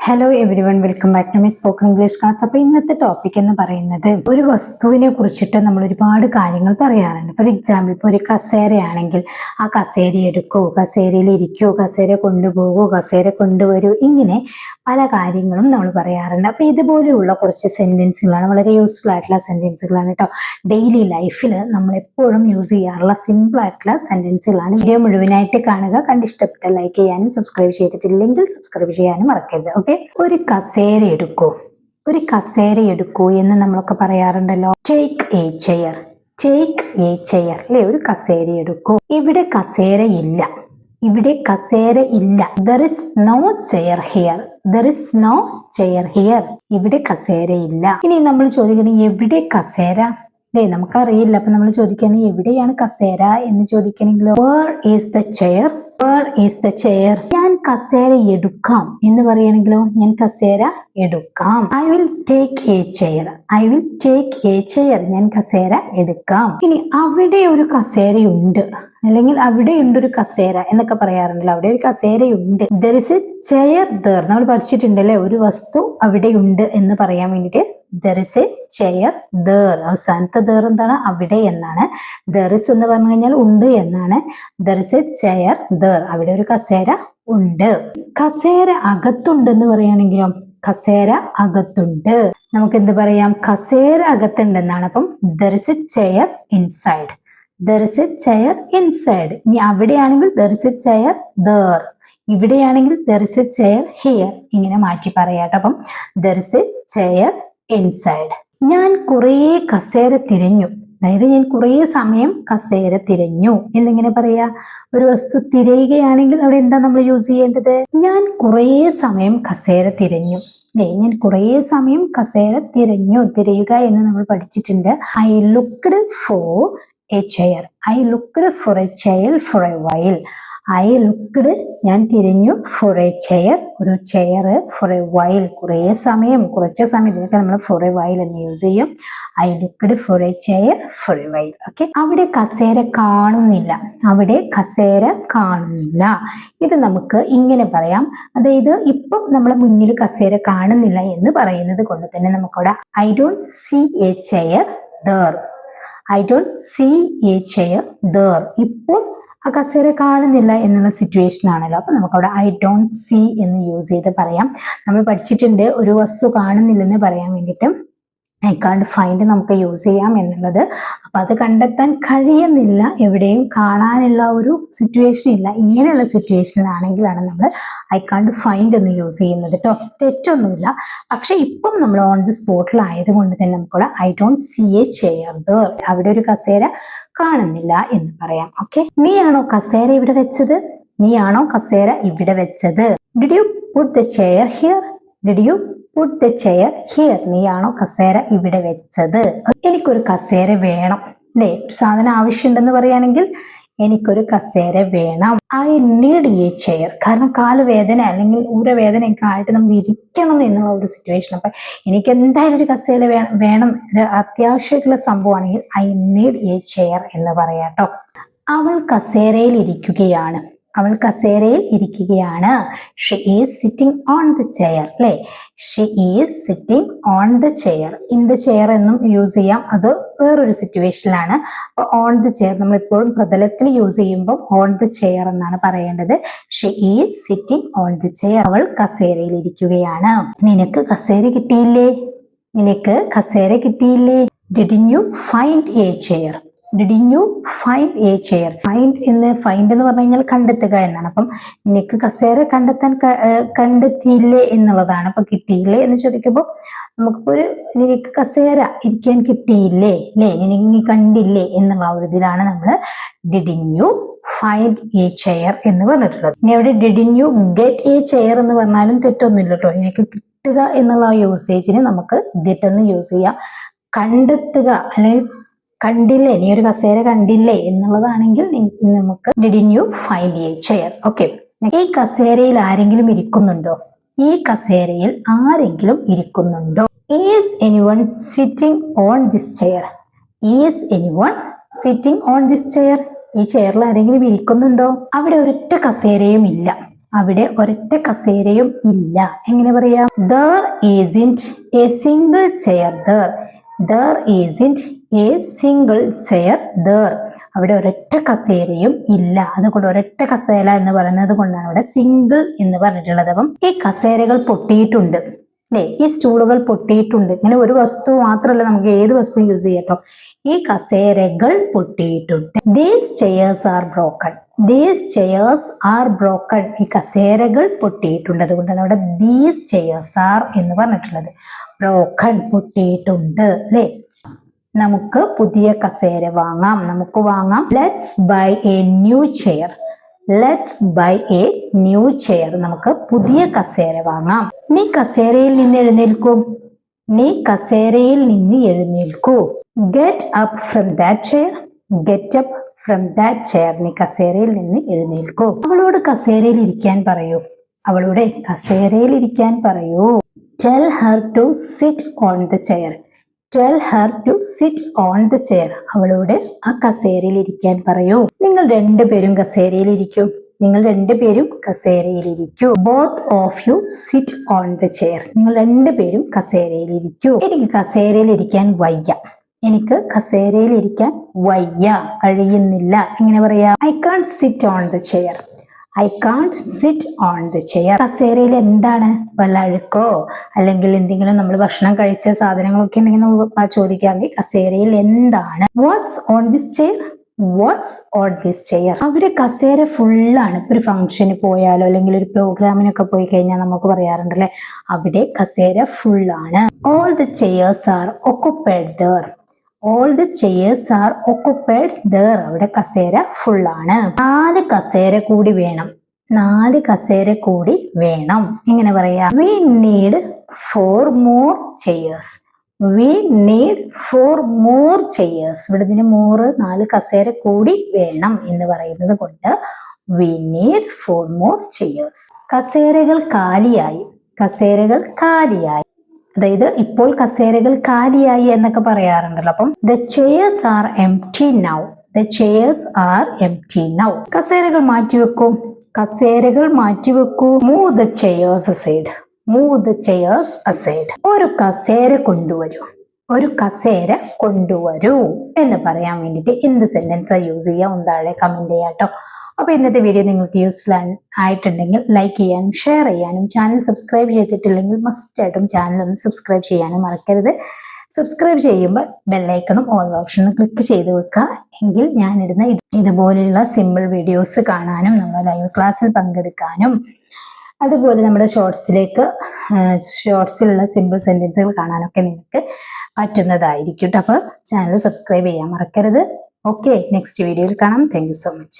Hello everyone, welcome back to my spoken English class. അപ്പോൾ ഇന്നത്തെ topic എന്ന് പറയുന്നത് ഒരു വസ്തുവിനെ കുറിച്ചിട്ട് നമ്മൾ ഒരുപാട് കാര്യങ്ങൾ പറയാറുണ്ട്. ഫോർ എക്സാമ്പിൾ, ഇപ്പോൾ ഒരു കസേരയാണെങ്കിൽ ആ കസേര എടുക്കൂ, കസേരയിൽ ഇരിക്കൂ, കസേര കൊണ്ടുപോകൂ, കസേര കൊണ്ടുവരൂ, ഇങ്ങനെ പല കാര്യങ്ങളും നമ്മൾ പറയാറുണ്ട്. അപ്പോൾ ഇതുപോലെയുള്ള കുറച്ച് സെന്റൻസുകളാണ്, വളരെ യൂസ്ഫുൾ ആയിട്ടുള്ള സെന്റൻസുകളാണ് കേട്ടോ. ഡെയിലി ലൈഫിൽ നമ്മൾ എപ്പോഴും യൂസ് ചെയ്യാറുള്ള സിമ്പിൾ ആയിട്ടുള്ള സെന്റൻസുകളാണ്. വീഡിയോ മുഴുവനായിട്ട് കാണുക, കണ്ടിഷ്ടപ്പെട്ട ലൈക്ക് ചെയ്യാനും സബ്സ്ക്രൈബ് ചെയ്തിട്ടില്ലെങ്കിൽ സബ്സ്ക്രൈബ് ചെയ്യാനും മറക്കരുത്. ഓക്കെ, ഒരു കസേര എടുക്കൂ, ഒരു കസേര എടുക്കൂ എന്ന് നമ്മളൊക്കെ പറയാറുണ്ടല്ലോ. Take a chair, take a chair അല്ലെ, ഒരു കസേര എടുക്കൂ. ഇവിടെ കസേര ഇല്ല, ഇവിടെ കസേര ഇല്ല. There is no chair here, there is no chair here. ഇവിടെ കസേര ഇല്ല. ഇനി നമ്മൾ ചോദിക്കണം എവിടെ കസേര അല്ലേ, നമുക്കറിയില്ല. അപ്പൊ നമ്മൾ ചോദിക്കണം എവിടെയാണ് കസേര എന്ന് ചോദിക്കണമെങ്കിലോ where is the chair, where is the chair. ഞാൻ കസേര എടുക്കാം എന്ന് പറയണെങ്കിലോ ഞാൻ കസേര എടുക്കാം. I will take a chair, I will take a chair. ഞാൻ കസേര എടുക്കാം. ഇനി അവിടെ ഒരു കസേരയുണ്ട് അല്ലെങ്കിൽ അവിടെ ഉണ്ട് ഒരു കസേര എന്നൊക്കെ പറയാറുണ്ടല്ലോ. അവിടെ ഒരു കസേരയുണ്ട്. There is a chair there. നമ്മൾ പഠിച്ചിട്ടുണ്ടല്ലേ, ഒരു വസ്തു അവിടെ ഉണ്ട് എന്ന് പറയാൻ വേണ്ടിയിട്ട് there is a chair there. അവസാനത്തെ ദർ എന്താണ്? അവിടെ എന്നാണ്. ദർ ഇസ് എന്ന് പറഞ്ഞു കഴിഞ്ഞാൽ ഉണ്ട് എന്നാണ്. There is a chair there. അവിടെ ഒരു കസേര ഉണ്ട്. കസേര അകത്തുണ്ടെന്ന് പറയുകയാണെങ്കിലോ കസേര അകത്തുണ്ട്. നമുക്ക് എന്ത് പറയാം? കസേര അകത്തുണ്ടെന്നാണ്. അപ്പം there is a chair inside, there is a chair inside. ഇനി അവിടെയാണെങ്കിൽ there is a chair there, ഇവിടെയാണെങ്കിൽ there is a chair here. ഇങ്ങനെ മാറ്റി പറയാട്ടോ. അപ്പം there is a chair inside. ഞാൻ കുറേ കസേര തിരഞ്ഞു, അതായത് ഞാൻ കുറേ സമയം കസേര തിരഞ്ഞു എന്നിങ്ങനെ പറയാ. ഒരു വസ്തു തിരയുകയാണെങ്കിൽ അവിടെ എന്താ നമ്മൾ യൂസ് ചെയ്യേണ്ടത്? ഞാൻ കുറേ സമയം കസേര തിരഞ്ഞു അല്ലേ, ഞാൻ കുറേ സമയം കസേര തിരഞ്ഞു. തിരയുക എന്ന് നമ്മൾ പഠിച്ചിട്ടുണ്ട്. I looked for a chair, I looked for a chair for a while. I looked ഞാൻ തിരഞ്ഞു, ഫോർ എ ചെയർ ഒരു ചെയർ, ഫോർ എ വൈൽ കുറേ സമയം, കുറച്ച് സമയം. ഇതിനൊക്കെ നമ്മൾ ഫോർ എ വൈൽ എന്ന് യൂസ് ചെയ്യും. I looked for a chair for a while. Okay, അവിടെ കസേര കാണുന്നില്ല, അവിടെ കസേര കാണുന്നില്ല. ഇത് നമുക്ക് ഇങ്ങനെ പറയാം. അതായത് ഇപ്പം നമ്മളെ മുന്നിൽ കസേര കാണുന്നില്ല എന്ന് പറയുന്നത് കൊണ്ട് തന്നെ നമുക്കവിടെ I don't see a chair there, I don't see a chair there. ഇപ്പോൾ ആ കസേര കാണുന്നില്ല എന്നുള്ള സിറ്റുവേഷൻ ആണല്ലോ. അപ്പൊ നമുക്കവിടെ ഐ ഡോണ്ട് സീ എന്ന് യൂസ് ചെയ്ത് പറയാം. നമ്മൾ പഠിച്ചിട്ടുണ്ട് ഒരു വസ്തു കാണുന്നില്ലെന്ന് പറയാൻ വേണ്ടിയിട്ട് ഐ കാണ്ട് ഫൈൻഡ് നമുക്ക് യൂസ് ചെയ്യാം എന്നുള്ളത്. അപ്പൊ അത് കണ്ടെത്താൻ കഴിയുന്നില്ല, എവിടെയും കാണാനുള്ള ഒരു സിറ്റുവേഷൻ ഇല്ല. ഇങ്ങനെയുള്ള സിറ്റുവേഷനിലാണെങ്കിലാണ് നമ്മൾ ഐ കാണ്ട് ഫൈൻഡ് എന്ന് യൂസ് ചെയ്യുന്നത് കേട്ടോ. തെറ്റൊന്നുമില്ല. പക്ഷെ ഇപ്പം നമ്മൾ ഓൺ ദി സ്പോട്ടിലായത് കൊണ്ട് തന്നെ നമുക്കവിടെ I don't see a chair there, അവിടെ ഒരു കസേര കാണുന്നില്ല എന്ന് പറയാം. ഓക്കെ, നീയാണോ കസേര ഇവിടെ വെച്ചത്? നീയാണോ കസേര ഇവിടെ വെച്ചത്? Did you put the chair here, did you put the chair here. നീയാണോ കസേര ഇവിടെ വെച്ചത്? എനിക്കൊരു കസേര വേണം അല്ലേ, ഒരു സാധനം ആവശ്യമുണ്ടെന്ന് പറയുകയാണെങ്കിൽ എനിക്കൊരു കസേര വേണം. I need a chair. കാരണം കാലുവേദന അല്ലെങ്കിൽ ഊരവേദനയൊക്കെ ആയിട്ട് നമ്മൾ ഇരിക്കണം എന്നുള്ള ഒരു സിറ്റുവേഷൻ. അപ്പൊ എനിക്ക് എന്തായാലും ഒരു കസേര വേണം, അത്യാവശ്യമായിട്ടുള്ള സംഭവമാണെങ്കിൽ ഐ നീഡ് എ ചെയർ എന്ന് പറയാട്ടോ. അവൾ കസേരയിൽ ഇരിക്കുകയാണ്, അവൾ കസേരയിൽ ഇരിക്കുകയാണ്. She is sitting on the chair അല്ലെ, she is sitting on the chair. In the chair എന്നും യൂസ് ചെയ്യാം, അത് വേറൊരു സിറ്റുവേഷനിലാണ്. അപ്പൊ ഓൺ ദ ചെയർ നമ്മൾ എപ്പോഴും പ്രതലത്തിൽ യൂസ് ചെയ്യുമ്പോൾ ഓൺ ദ ചെയർ എന്നാണ് പറയേണ്ടത്. She is sitting on the chair. അവൾ കസേരയിൽ ഇരിക്കുകയാണ്. നിനക്ക് കസേര കിട്ടിയില്ലേ, നിനക്ക് കസേര കിട്ടിയില്ലേ? Didn't you find a chair, didn't you find a chair. Find എന്ന് പറഞ്ഞു കഴിഞ്ഞാൽ കണ്ടെത്തുക എന്നാണ്. അപ്പം നിനക്ക് കസേര കണ്ടെത്തിയില്ലേ എന്നുള്ളതാണ്. അപ്പൊ കിട്ടിയില്ലേ എന്ന് ചോദിക്കുമ്പോൾ നമുക്കിപ്പോ നിനക്ക് കസേര ഇരിക്കാൻ കിട്ടിയില്ലേ അല്ലേ, നീ കണ്ടില്ലേ എന്നുള്ള ഒരു ഇതിലാണ് നമ്മൾ didn't you find a chair എന്ന് പറഞ്ഞിട്ടുള്ളത്. ഇനി അവിടെ didn't you get A chair എന്ന് പറഞ്ഞാലും തെറ്റൊന്നുമില്ല കേട്ടോ. നിനക്ക് കിട്ടുക എന്നുള്ള യൂസേജിന് നമുക്ക് ഗെറ്റ് എന്ന് യൂസ് ചെയ്യാം. കണ്ടെത്തുക അല്ലെങ്കിൽ കണ്ടില്ലേ, നീ ഒരു കസേര കണ്ടില്ലേ എന്നുള്ളതാണെങ്കിൽ നമുക്ക് didn't you find a chair. Okay, ഈ കസേരയിൽ ആരെങ്കിലും ഇരിക്കുന്നുണ്ടോ? ഈ കസേരയിൽ ആരെങ്കിലും ഇരിക്കുന്നുണ്ടോ? Is anyone sitting on this chair, is anyone sitting on this chair. ഈ ചെയറിൽ ആരെങ്കിലും ഇരിക്കുന്നുണ്ടോ? അവിടെ ഒരൊറ്റ കസേരയും ഇല്ല അവിടെ ഒരൊറ്റ കസേരയും ഇല്ല. എങ്ങനെ പറയാം? There isn't a single chair there. There isn't a single chair there. അവിടെ ഒരൊറ്റ കസേരയും ഇല്ല. അതുകൊണ്ട് ഒരൊറ്റ കസേര എന്ന് പറയുന്നത് കൊണ്ടാണ് അവിടെ സിംഗിൾ എന്ന് പറഞ്ഞിട്ടുള്ളത്. അപ്പം ഈ കസേരകൾ പൊട്ടിയിട്ടുണ്ട് അല്ലെ, ഈ സ്റ്റൂളുകൾ പൊട്ടിയിട്ടുണ്ട്. ഇങ്ങനെ ഒരു വസ്തു മാത്രമല്ല, നമുക്ക് ഏത് വസ്തു യൂസ് ചെയ്യാട്ടോ. ഈ കസേരകൾ പൊട്ടിയിട്ടുണ്ട്. These chairs are broken. These chairs are broken. ഈ കസേരകൾ പൊട്ടിയിട്ടുണ്ട്. അതുകൊണ്ടാണ് അവിടെ these chairs are എന്ന് പറഞ്ഞിട്ടുള്ളത്. broken പൊട്ടിയിട്ടുണ്ട് അല്ലെ. നമുക്ക് പുതിയ കസേര വാങ്ങാം. നമുക്ക് വാങ്ങാം. Let's buy a new chair. Let's buy a new chair. നമുക്ക് പുതിയ കസേര വാങ്ങാം. നീ കസേരയിൽ നിന്ന് എഴുന്നേൽക്കൂ. നീ കസേരയിൽ നിന്ന് എഴുന്നേൽക്കൂ. Get up from that chair. Get up from that chair. നീ കസേരയിൽ നിന്ന് എഴുന്നേൽക്കൂ. അവളോട് കസേരയിൽ ഇരിക്കാൻ പറയൂ. അവളോട് കസേരയിൽ ഇരിക്കാൻ പറയൂ. Tell her to sit on the chair. Tell her to sit on the chair. അവളോട് ആ കസേരയിൽ ഇരിക്കാൻ പറയൂ. നിങ്ങൾ രണ്ടുപേരും കസേരയിൽ ഇരിക്കൂ. നിങ്ങൾ രണ്ടുപേരും കസേരയിൽ ഇരിക്കൂ. Both of you sit on the chair. നിങ്ങൾ രണ്ടുപേരും കസേരയിൽ ഇരിക്കൂ. എനിക്ക് കസേരയിൽ ഇരിക്കാൻ വയ്യ. എനിക്ക് കസേരയിൽ ഇരിക്കാൻ വയ്യ, കഴിയുന്നില്ല. എങ്ങനെ പറയാ? I can't sit on the chair. I can't sit on the chair. കസേരയിൽ എന്താണ്? വല്ല അഴുക്കോ അല്ലെങ്കിൽ എന്തെങ്കിലും നമ്മൾ ഭക്ഷണം കഴിച്ച സാധനങ്ങളൊക്കെ ഉണ്ടെങ്കിൽ നമ്മൾ ചോദിക്കാറുണ്ട് കസേരയിൽ എന്താണ്? What's on this chair? What's on this chair? അവിടെ കസേര ഫുള്ളാണ്. ഇപ്പൊ ഒരു ഫംഗ്ഷന് പോയാലോ അല്ലെങ്കിൽ ഒരു പ്രോഗ്രാമിനൊക്കെ പോയി കഴിഞ്ഞാൽ നമുക്ക് പറയാറുണ്ടല്ലേ, അവിടെ കസേര ഫുള്ളാണ്. All the chairs are occupied there. All the chairs are occupied there. അവിടെ കസേര ഫുള്ളാണ്. 4 കസേര കൂടി വേണം. 4 കസേര കൂടി വേണം. എങ്ങനെ പറയാ? We need 4 more chairs. We need 4 more chairs. ഇവിടെ ഇതിന് more 4 കസേര കൂടി വേണം എന്ന് പറയുന്നത് കൊണ്ട് we need 4 more chairs. കസേരകൾ കാലിയായി. കസേരകൾ കാലിയായി. അതായത് ഇപ്പോൾ കസേരകൾ കാലിയായി എന്നൊക്കെ പറയാറുണ്ടല്ലോ. അപ്പം the chairs are empty now. The chairs are empty now. കസേരകൾ മാറ്റിവെക്കൂ. കസേരകൾ മാറ്റിവെക്കൂ. Move the chairs aside. Move the chairs aside. ഒരു കസേര കൊണ്ടുവരൂ. ഒരു കസേര കൊണ്ടുവരൂ എന്ന് പറയാൻ വേണ്ടിയിട്ട് എന്ത് സെന്റൻസാ യൂസ് ചെയ്യാം? താഴെ കമന്റ് ചെയ്യാട്ടോ. അപ്പൊ ഇന്നത്തെ വീഡിയോ നിങ്ങൾക്ക് യൂസ്ഫുൾ ആയിട്ടുണ്ടെങ്കിൽ ലൈക്ക് ചെയ്യാനും ഷെയർ ചെയ്യാനും ചാനൽ സബ്സ്ക്രൈബ് ചെയ്തിട്ടില്ലെങ്കിൽ മസ്റ്റ് ആയിട്ടും ചാനൽ ഒന്ന് സബ്സ്ക്രൈബ് ചെയ്യാനും മറക്കരുത്. സബ്സ്ക്രൈബ് ചെയ്യുമ്പോൾ ബെല്ലൈക്കണും ഓൾ ഓപ്ഷനും ക്ലിക്ക് ചെയ്ത് വെക്കുക. എങ്കിൽ ഞാനിടുന്ന ഇതുപോലെയുള്ള സിമ്പിൾ വീഡിയോസ് കാണാനും നമ്മുടെ ലൈവ് ക്ലാസ്സിൽ പങ്കെടുക്കാനും അതുപോലെ നമ്മുടെ ഷോർട്സിലുള്ള സിമ്പിൾ സെന്റൻസുകൾ കാണാനൊക്കെ നിങ്ങൾക്ക് പറ്റുന്നതായിരിക്കും. അപ്പോൾ ചാനൽ സബ്സ്ക്രൈബ് ചെയ്യാൻ മറക്കരുത്. ഓക്കെ, നെക്സ്റ്റ് വീഡിയോയിൽ കാണാം. Thank you so much.